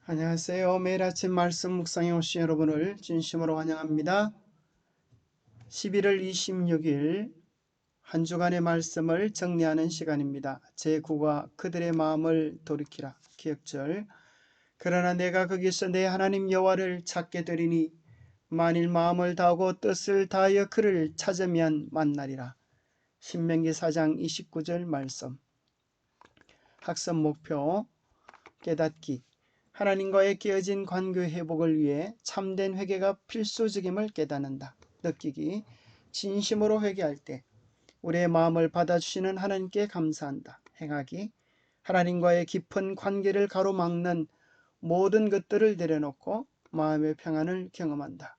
안녕하세요. 매일 아침 말씀 묵상에 오신 여러분을 진심으로 환영합니다. 11월 26일 한 주간의 말씀을 정리하는 시간입니다. 제9과 그들의 마음을 돌이키라 기억절. 그러나 내가 거기서 내 하나님 여호와를 찾게 되리니 만일 마음을 다하고 뜻을 다하여 그를 찾으면 만나리라. 신명기 4장 29절 말씀. 학습 목표 깨닫기. 하나님과의 깨어진 관계 회복을 위해 참된 회개가 필수적임을 깨닫는다. 느끼기. 진심으로 회개할 때 우리의 마음을 받아주시는 하나님께 감사한다. 행하기. 하나님과의 깊은 관계를 가로막는 모든 것들을 내려놓고 마음의 평안을 경험한다.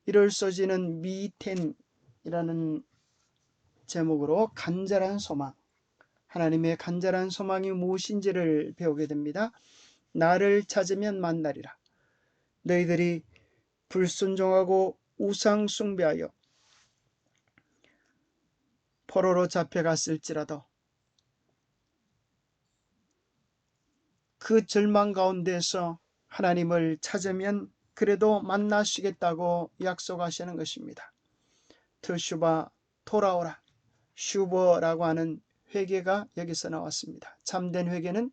1월 소지는 미텐이라는 제목으로 간절한 소망, 하나님의 간절한 소망이 무엇인지를 배우게 됩니다. 나를 찾으면 만나리라. 너희들이 불순종하고 우상 숭배하여 포로로 잡혀갔을지라도 그 절망 가운데서 하나님을 찾으면 그래도 만나시겠다고 약속하시는 것입니다. 트슈바, 돌아오라, 슈버라고 하는 회개가 여기서 나왔습니다. 참된 회개는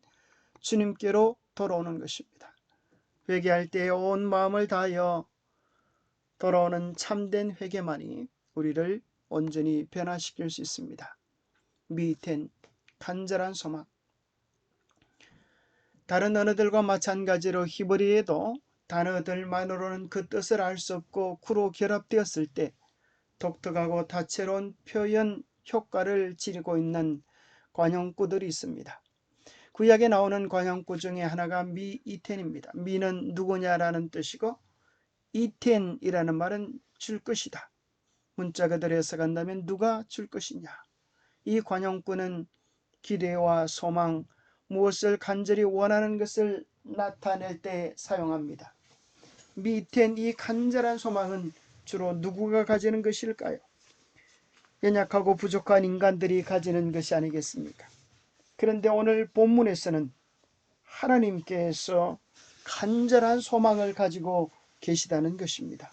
주님께로 돌아오는 것입니다. 회개할 때 온 마음을 다하여 돌아오는 참된 회개만이 우리를 온전히 변화시킬 수 있습니다. 미텐, 간절한 소망. 다른 언어들과 마찬가지로 히브리어에도 단어들만으로는 그 뜻을 알 수 없고 구로 결합되었을 때 독특하고 다채로운 표현 효과를 지니고 있는 관용구들이 있습니다. 구약에 나오는 관용구 중에 하나가 미이텐입니다. 미는 누구냐라는 뜻이고 이텐이라는 말은 줄 것이다. 문자 그대로 해석한다면 누가 줄 것이냐. 이 관용구는 기대와 소망, 무엇을 간절히 원하는 것을 나타낼 때 사용합니다. 미텐 이 간절한 소망은 주로 누구가 가지는 것일까요? 연약하고 부족한 인간들이 가지는 것이 아니겠습니까? 그런데 오늘 본문에서는 하나님께서 간절한 소망을 가지고 계시다는 것입니다.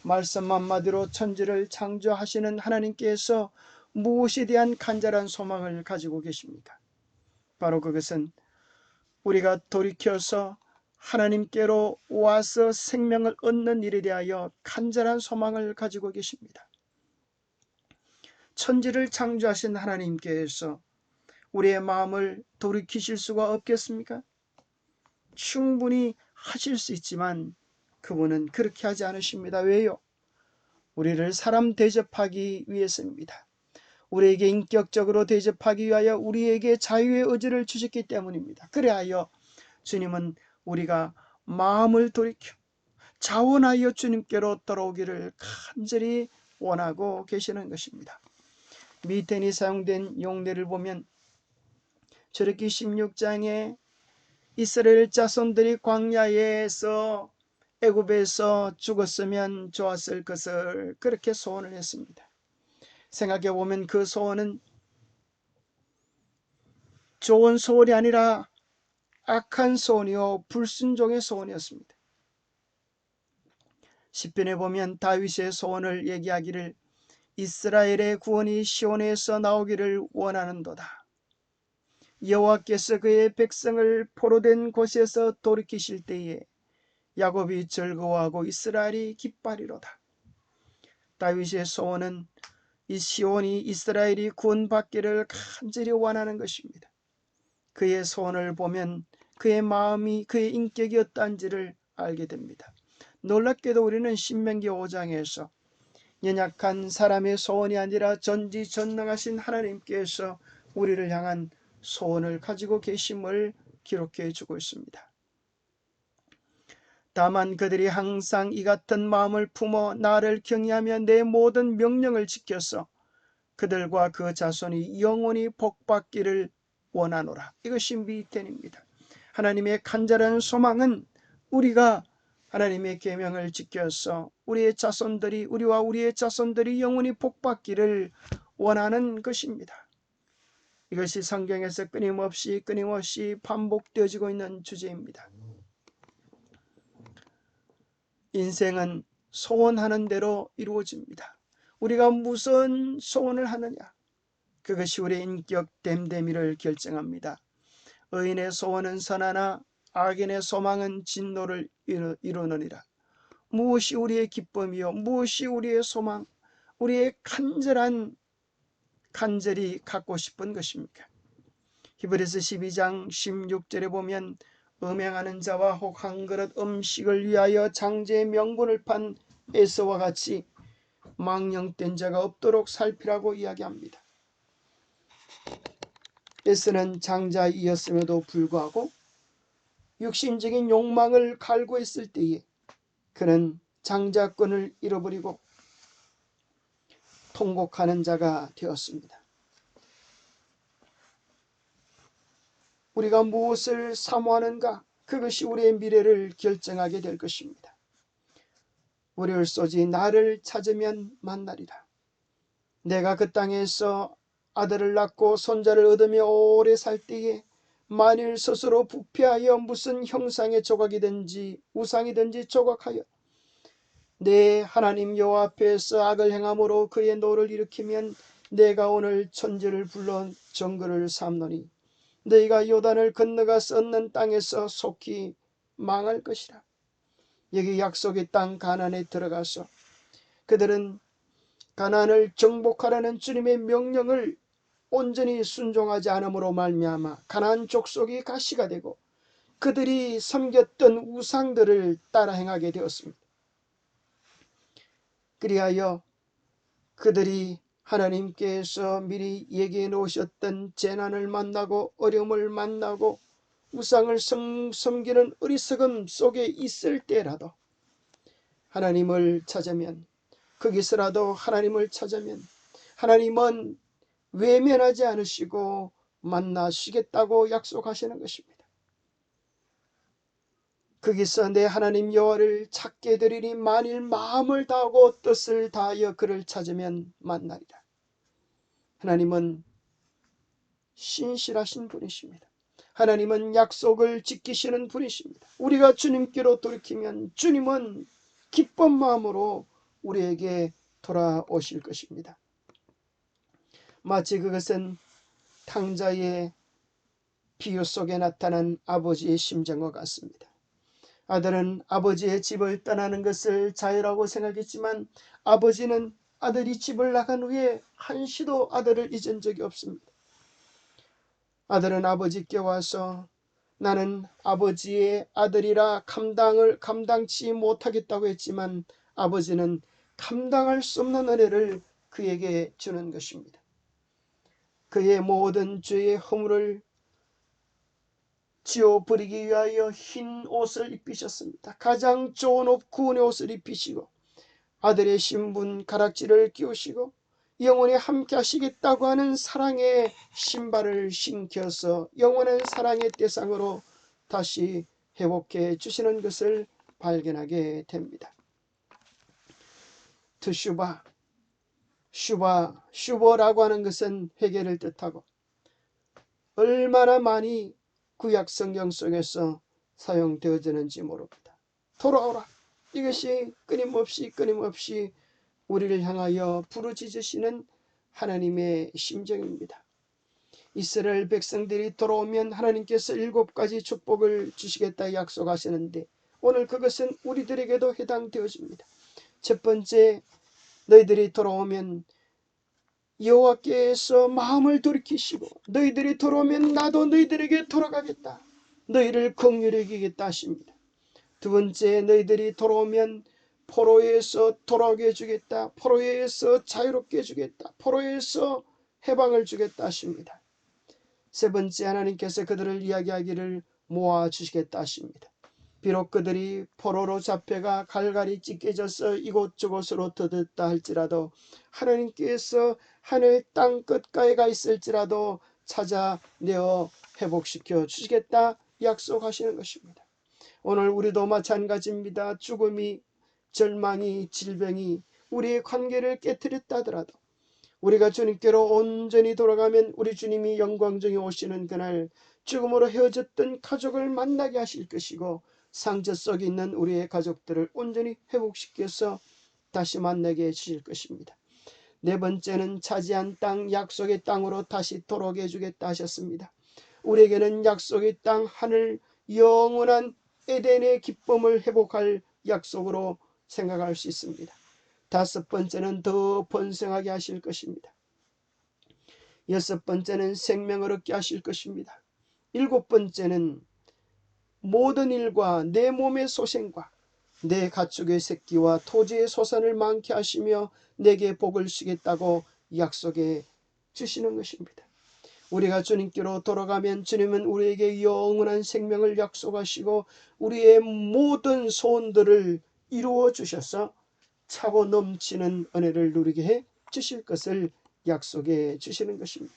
말씀 한마디로 천지를 창조하시는 하나님께서 무엇에 대한 간절한 소망을 가지고 계십니까? 바로 그것은 우리가 돌이켜서 하나님께로 와서 생명을 얻는 일에 대하여 간절한 소망을 가지고 계십니다. 천지를 창조하신 하나님께서 우리의 마음을 돌이키실 수가 없겠습니까? 충분히 하실 수 있지만 그분은 그렇게 하지 않으십니다. 왜요? 우리를 사람 대접하기 위해서입니다. 우리에게 인격적으로 대접하기 위하여 우리에게 자유의 의지를 주셨기 때문입니다. 그래하여 주님은 우리가 마음을 돌이켜 자원하여 주님께로 돌아오기를 간절히 원하고 계시는 것입니다. 미텐이 사용된 용례를 보면 출애굽기 16장에 이스라엘 자손들이 광야에서 애굽에서 죽었으면 좋았을 것을 그렇게 소원을 했습니다. 생각해 보면 그 소원은 좋은 소원이 아니라 악한 소원이요 불순종의 소원이었습니다. 시편에 보면 다윗의 소원을 얘기하기를 이스라엘의 구원이 시온에서 나오기를 원하는도다. 여호와께서 그의 백성을 포로된 곳에서 돌이키실 때에 야곱이 즐거워하고 이스라엘이 기뻐하리로다. 다윗의 소원은 이 시온이 이스라엘이 구원받기를 간절히 원하는 것입니다. 그의 소원을 보면 그의 마음이 그의 인격이 어떠한지를 알게 됩니다. 놀랍게도 우리는 신명기 5장에서 연약한 사람의 소원이 아니라 전지전능하신 하나님께서 우리를 향한 소원을 가지고 계심을 기록해 주고 있습니다. 다만 그들이 항상 이 같은 마음을 품어 나를 경외하며 내 모든 명령을 지켜서 그들과 그 자손이 영원히 복받기를 원하노라. 이것이 미텐입니다. 하나님의 간절한 소망은 우리가 하나님의 계명을 지켜서 우리의 자손들이 우리와 우리의 자손들이 영원히 복받기를 원하는 것입니다. 이것이 성경에서 끊임없이 반복되어지고 있는 주제입니다. 인생은 소원하는 대로 이루어집니다. 우리가 무슨 소원을 하느냐, 그것이 우리의 인격 됨됨이를 결정합니다. 의인의 소원은 선하나 악인의 소망은 진노를 이루느니라. 무엇이 우리의 기쁨이요, 무엇이 우리의 소망, 우리의 간절히 갖고 싶은 것입니까? 히브리서 12장 16절에 보면 음행하는 자와 혹 한 그릇 음식을 위하여 장제의 명분을 판 에서와 같이 망령된 자가 없도록 살피라고 이야기합니다. 에서는 장자이었음에도 불구하고 육신적인 욕망을 갈구했을 때에 그는 장자권을 잃어버리고 통곡하는 자가 되었습니다. 우리가 무엇을 사모하는가, 그것이 우리의 미래를 결정하게 될 것입니다. 우리을쏘지 나를 찾으면 만나리라. 내가 그 땅에서 아들을 낳고 손자를 얻으며 오래 살 때에 만일 스스로 부패하여 무슨 형상의 조각이든지 우상이든지 조각하여 내 하나님 여호와 앞에서 악을 행함으로 그의 노를 일으키면 내가 오늘 천지를 불러 정글을 삼노니 너희가 요단을 건너가서 얻는 땅에서 속히 망할 것이라. 여기 약속의 땅 가나안에 들어가서 그들은 가나안을 정복하라는 주님의 명령을 온전히 순종하지 않음으로 말미암아 가나안 족속이 가시가 되고 그들이 섬겼던 우상들을 따라 행하게 되었습니다. 그리하여 그들이 하나님께서 미리 얘기해 놓으셨던 재난을 만나고 어려움을 만나고 우상을 섬기는 어리석음 속에 있을 때라도 하나님을 찾으면, 거기서라도 하나님을 찾으면 하나님은 외면하지 않으시고 만나시겠다고 약속하시는 것입니다. 거기서 내 하나님 여호와를 찾게 되리니 만일 마음을 다하고 뜻을 다하여 그를 찾으면 만나리라. 하나님은 신실하신 분이십니다. 하나님은 약속을 지키시는 분이십니다. 우리가 주님께로 돌이키면 주님은 기쁜 마음으로 우리에게 돌아오실 것입니다. 마치 그것은 탕자의 비유 속에 나타난 아버지의 심정과 같습니다. 아들은 아버지의 집을 떠나는 것을 자유라고 생각했지만 아버지는 아들이 집을 나간 후에 한시도 아들을 잊은 적이 없습니다. 아들은 아버지께 와서 나는 아버지의 아들이라 감당치 못하겠다고 했지만 아버지는 감당할 수 없는 은혜를 그에게 주는 것입니다. 그의 모든 죄의 허물을 지워버리기 위하여 흰 옷을 입히셨습니다. 가장 좋은 옷, 구원의 옷을 입히시고 아들의 신분 가락지를 끼우시고 영원히 함께 하시겠다고 하는 사랑의 신발을 신겨서 영원한 사랑의 대상으로 다시 회복해 주시는 것을 발견하게 됩니다. 트슈바, 슈버라고 하는 것은 회개를 뜻하고 얼마나 많이 구약 성경 속에서 사용되어지는지 모릅니다. 돌아오라. 이것이 끊임없이 우리를 향하여 부르짖으시는 하나님의 심정입니다. 이스라엘 백성들이 돌아오면 하나님께서 7가지 축복을 주시겠다 약속하시는데 오늘 그것은 우리들에게도 해당되어집니다. 첫 번째, 너희들이 돌아오면 여호와께서 마음을 돌이키시고 너희들이 돌아오면 나도 너희들에게 돌아가겠다. 너희를 긍휼히 여기겠다 하십니다. 두 번째, 너희들이 돌아오면 포로에서 돌아오게 해주겠다. 포로에서 자유롭게 해주겠다. 포로에서 해방을 주겠다 하십니다. 세 번째, 하나님께서 그들을 이야기하기를 모아주시겠다 하십니다. 비록 그들이 포로로 잡혀가 갈갈이 찢겨져서 이곳저곳으로 터졌다 할지라도 하나님께서 하늘 땅 끝가에 가 있을지라도 찾아내어 회복시켜 주시겠다 약속하시는 것입니다. 오늘 우리도 마찬가지입니다. 죽음이, 절망이, 질병이 우리의 관계를 깨뜨렸다 하더라도 우리가 주님께로 온전히 돌아가면 우리 주님이 영광중에 오시는 그날 죽음으로 헤어졌던 가족을 만나게 하실 것이고, 상처 속에 있는 우리의 가족들을 온전히 회복시켜서 다시 만나게 해주실 것입니다. 네 번째는 차지한 땅, 약속의 땅으로 다시 돌아오게 해주겠다 하셨습니다. 우리에게는 약속의 땅, 하늘, 영원한 에덴의 기쁨을 회복할 약속으로 생각할 수 있습니다. 다섯 번째는 더 번성하게 하실 것입니다. 여섯 번째는 생명을 얻게 하실 것입니다. 일곱 번째는 모든 일과 내 몸의 소생과 내 가축의 새끼와 토지의 소산을 많게 하시며 내게 복을 주겠다고 약속해 주시는 것입니다. 우리가 주님께로 돌아가면 주님은 우리에게 영원한 생명을 약속하시고 우리의 모든 소원들을 이루어 주셔서 차고 넘치는 은혜를 누리게 해 주실 것을 약속해 주시는 것입니다.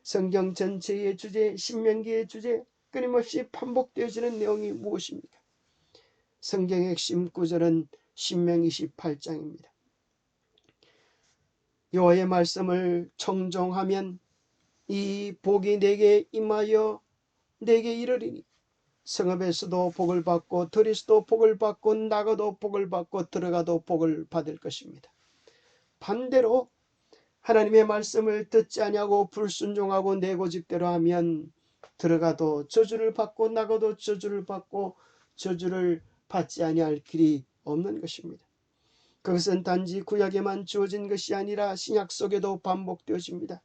성경 전체의 주제, 신명기의 주제, 끊임없이 반복되어지는 내용이 무엇입니까? 성경의 핵심 구절은 신명기 28장입니다. 여호와의 말씀을 청종하면 이 복이 내게 임하여 내게 이르리니 성읍에서도 복을 받고 들에서도 복을 받고 나가도 복을 받고 들어가도 복을 받을 것입니다. 반대로 하나님의 말씀을 듣지 아니하고 불순종하고 내 고집대로 하면 들어가도 저주를 받고 나가도 저주를 받고 저주를 받지 아니할 길이 없는 것입니다. 그것은 단지 구약에만 주어진 것이 아니라 신약 속에도 반복되어집니다.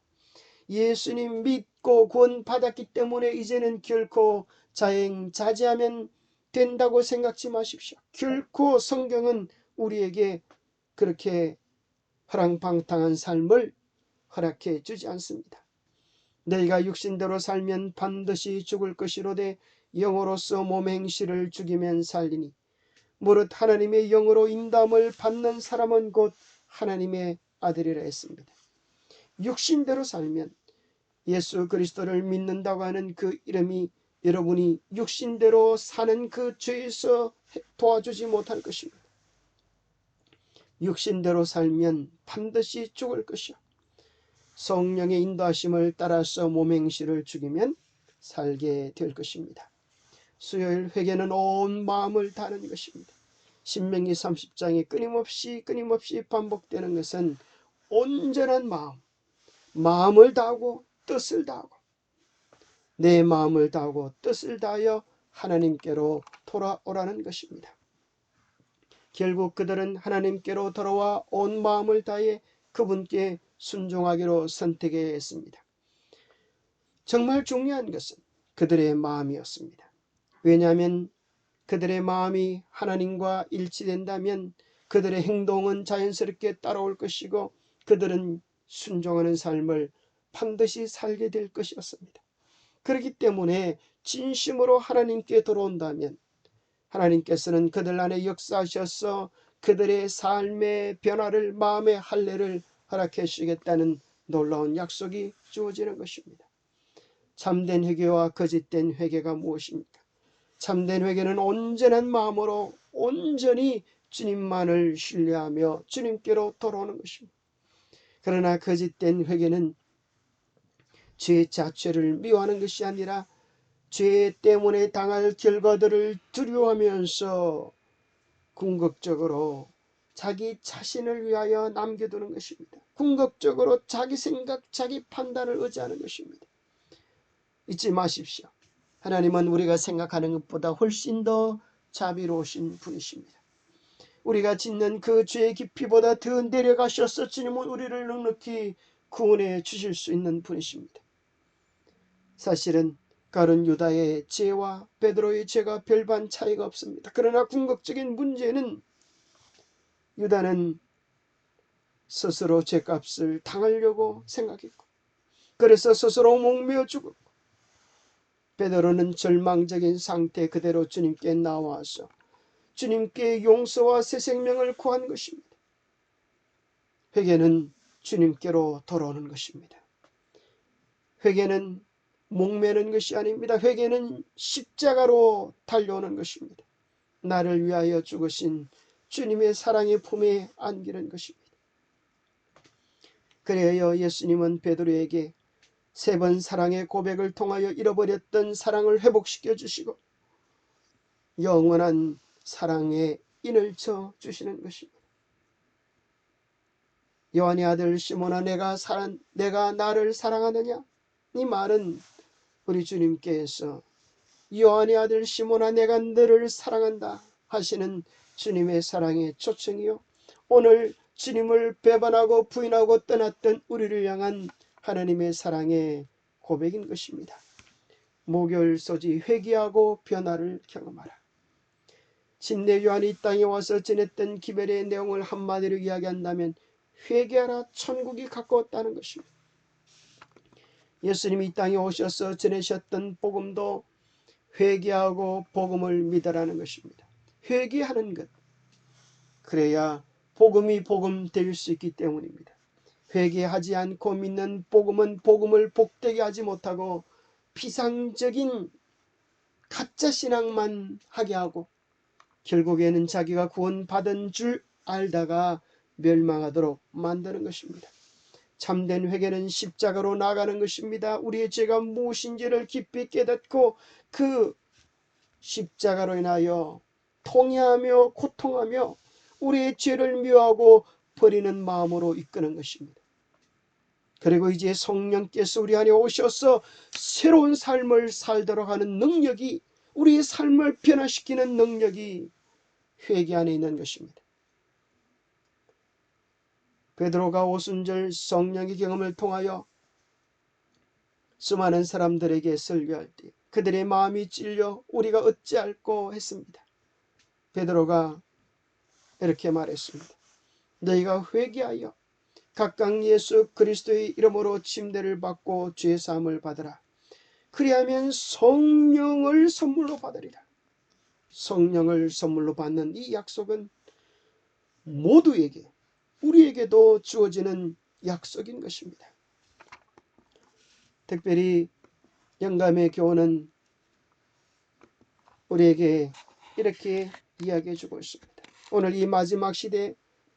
예수님 믿고 구원 받았기 때문에 이제는 결코 자행자제하면 된다고 생각지 마십시오. 결코 성경은 우리에게 그렇게 허랑방탕한 삶을 허락해 주지 않습니다. 너희가 육신대로 살면 반드시 죽을 것이로되 영으로서 몸의 행실을 죽이면 살리니 무릇 하나님의 영으로 인도함을 받는 사람은 곧 하나님의 아들이라 했습니다. 육신대로 살면 예수 그리스도를 믿는다고 하는 그 이름이 여러분이 육신대로 사는 그 죄에서 도와주지 못할 것입니다. 육신대로 살면 반드시 죽을 것이요 성령의 인도하심을 따라서 몸의 행실을 죽이면 살게 될 것입니다. 수요일 회개는 온 마음을 다하는 것입니다. 신명기 30장에 끊임없이 반복되는 것은 온전한 마음을 다하고 뜻을 다하고 내 마음을 다하고 뜻을 다하여 하나님께로 돌아오라는 것입니다. 결국 그들은 하나님께로 돌아와 온 마음을 다해 그분께 순종하기로 선택했습니다. 정말 중요한 것은 그들의 마음이었습니다. 왜냐하면 그들의 마음이 하나님과 일치된다면 그들의 행동은 자연스럽게 따라올 것이고 그들은 순종하는 삶을 반드시 살게 될 것이었습니다. 그렇기 때문에 진심으로 하나님께 돌아온다면 하나님께서는 그들 안에 역사하셔서 그들의 삶의 변화를 마음의 할례를 허락해 주시겠다는 놀라운 약속이 주어지는 것입니다. 참된 회개와 거짓된 회개가 무엇입니까? 참된 회개는 온전한 마음으로 온전히 주님만을 신뢰하며 주님께로 돌아오는 것입니다. 그러나 거짓된 회개는 죄 자체를 미워하는 것이 아니라 죄 때문에 당할 결과들을 두려워하면서 궁극적으로 자기 자신을 위하여 남겨두는 것입니다. 궁극적으로 자기 생각, 자기 판단을 의지하는 것입니다. 잊지 마십시오. 하나님은 우리가 생각하는 것보다 훨씬 더 자비로우신 분이십니다. 우리가 짓는 그 죄의 깊이보다 더 내려가셔서 주님은 우리를 넉넉히 구원해 주실 수 있는 분이십니다. 사실은 가룟 유다의 죄와 베드로의 죄가 별반 차이가 없습니다. 그러나 궁극적인 문제는 유다는 스스로 죄값을 당하려고 생각했고 그래서 스스로 목매어 죽었고 베드로는 절망적인 상태 그대로 주님께 나와서 주님께 용서와 새 생명을 구한 것입니다. 회개는 주님께로 돌아오는 것입니다. 회개는 목매는 것이 아닙니다. 회개는 십자가로 달려오는 것입니다. 나를 위하여 죽으신 주님의 사랑의 품에 안기는 것입니다. 그래야 예수님은 베드로에게 3번 사랑의 고백을 통하여 잃어버렸던 사랑을 회복시켜 주시고 영원한 사랑의 인을 쳐 주시는 것입니다. 요한의 아들 시몬아, 내가 나를 사랑하느냐? 이 말은 우리 주님께서 요한의 아들 시몬아, 내가 너를 사랑한다 하시는 주님의 사랑의 초청이요, 오늘 주님을 배반하고 부인하고 떠났던 우리를 향한 하나님의 사랑의 고백인 것입니다. 목요일 소지 회개하고 변화를 경험하라. 침례 요한이 이 땅에 와서 전했던 기별의 내용을 한마디로 이야기한다면 회개하라, 천국이 가까웠다는 것입니다. 예수님이 이 땅에 오셔서 전하셨던 복음도 회개하고 복음을 믿으라는 것입니다. 회개하는 것, 그래야 복음이 복음 될 수 있기 때문입니다. 회개하지 않고 믿는 복음은 복음을 복되게 하지 못하고 피상적인 가짜 신앙만 하게 하고 결국에는 자기가 구원받은 줄 알다가 멸망하도록 만드는 것입니다. 참된 회개는 십자가로 나가는 것입니다. 우리의 죄가 무엇인지를 깊이 깨닫고 그 십자가로 인하여 통회하며 고통하며 우리의 죄를 미워하고 버리는 마음으로 이끄는 것입니다. 그리고 이제 성령께서 우리 안에 오셔서 새로운 삶을 살도록 하는 능력이, 우리의 삶을 변화시키는 능력이 회개 안에 있는 것입니다. 베드로가 오순절 성령의 경험을 통하여 수많은 사람들에게 설교할 때 그들의 마음이 찔려 우리가 어찌할꼬 했습니다. 베드로가 이렇게 말했습니다. 너희가 회개하여 각각 예수 그리스도의 이름으로 침례를 받고 죄 사함을 받으라. 그리하면 성령을 선물로 받으리라. 성령을 선물로 받는 이 약속은 모두에게, 우리에게도 주어지는 약속인 것입니다. 특별히 영감의 교훈은 우리에게 이렇게 이야기해 주고 있습니다. 오늘 이 마지막 시대에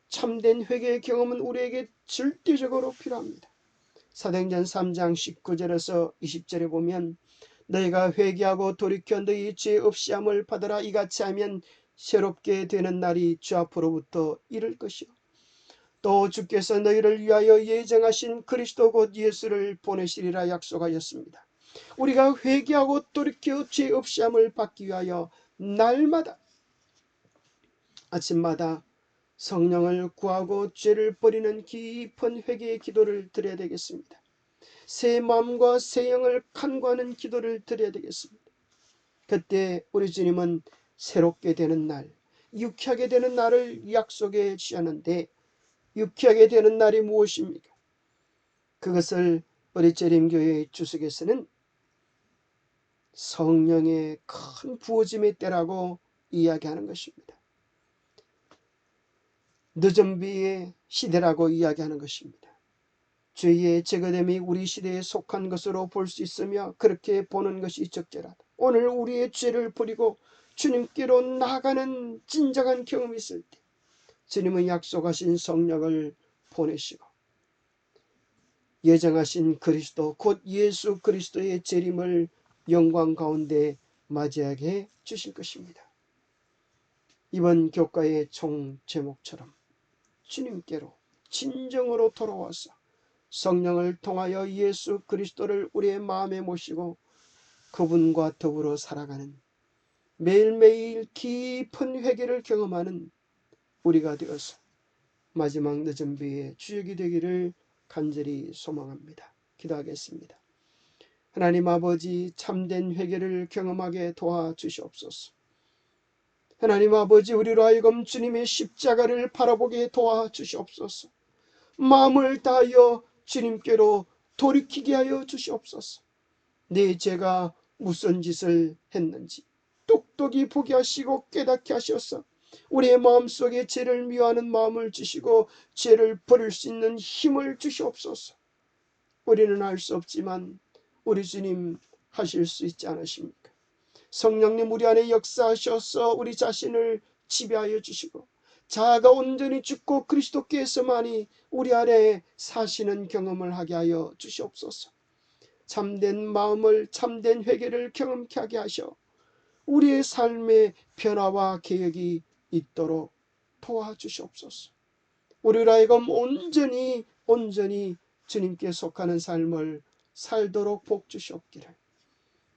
참된 회개의 경험은 우리에게 절대적으로 필요합니다. 사도행전 3장 19절에서 20절에 보면 너희가 회개하고 돌이켜 너희 죄 없이 함을 받으라. 이같이 하면 새롭게 되는 날이 주 앞으로부터 이를 것이요, 또 주께서 너희를 위하여 예정하신 그리스도 곧 예수를 보내시리라 약속하였습니다. 우리가 회개하고 돌이켜 죄 없이 함을 받기 위하여 날마다 아침마다 성령을 구하고 죄를 버리는 깊은 회개의 기도를 드려야 되겠습니다. 새 마음과 새 영을 간구하는 기도를 드려야 되겠습니다. 그때 우리 주님은 새롭게 되는 날, 유쾌하게 되는 날을 약속해 주셨는데 유쾌하게 되는 날이 무엇입니까? 그것을 우리 재림교회 주석에서는 성령의 큰 부어짐의 때라고 이야기하는 것입니다. 늦은 비의 시대라고 이야기하는 것입니다. 죄의 제거됨이 우리 시대에 속한 것으로 볼 수 있으며 그렇게 보는 것이 적절하다. 오늘 우리의 죄를 버리고 주님께로 나아가는 진정한 경험이 있을 때 주님은 약속하신 성령을 보내시고 예정하신 그리스도 곧 예수 그리스도의 재림을 영광 가운데 맞이하게 주실 것입니다. 이번 교과의 총 제목처럼 주님께로 진정으로 돌아와서 성령을 통하여 예수 그리스도를 우리의 마음에 모시고 그분과 더불어 살아가는, 매일매일 깊은 회개를 경험하는 우리가 되어서 마지막 늦은 비의 주역이 되기를 간절히 소망합니다. 기도하겠습니다. 하나님 아버지, 참된 회개를 경험하게 도와주시옵소서. 하나님 아버지, 우리로 하여금 주님의 십자가를 바라보게 도와주시옵소서. 마음을 다하여 주님께로 돌이키게 하여 주시옵소서. 내 죄가 무슨 짓을 했는지 똑똑히 보게 하시고 깨닫게 하셔서 우리의 마음속에 죄를 미워하는 마음을 주시고 죄를 버릴 수 있는 힘을 주시옵소서. 우리는 알 수 없지만 우리 주님 하실 수 있지 않으십니까? 성령님 우리 안에 역사하셔서 우리 자신을 지배하여 주시고 자아가 온전히 죽고 그리스도께서만이 우리 안에 사시는 경험을 하게 하여 주시옵소서. 참된 마음을, 참된 회개를 경험케 하게 하셔 우리의 삶의 변화와 계획이 있도록 도와주시옵소서. 우리로 하여금 온전히 주님께 속하는 삶을 살도록 복 주시옵기를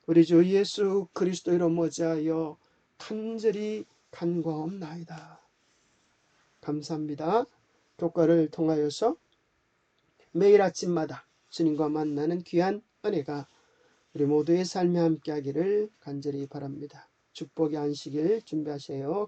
우리 주 예수 그리스도 이름 어지하여 간절히 간구하옵나이다. 감사합니다. 교과를 통하여서 매일 아침마다 주님과 만나는 귀한 은혜가 우리 모두의 삶에 함께하기를 간절히 바랍니다. 축복의 안식일 준비하세요.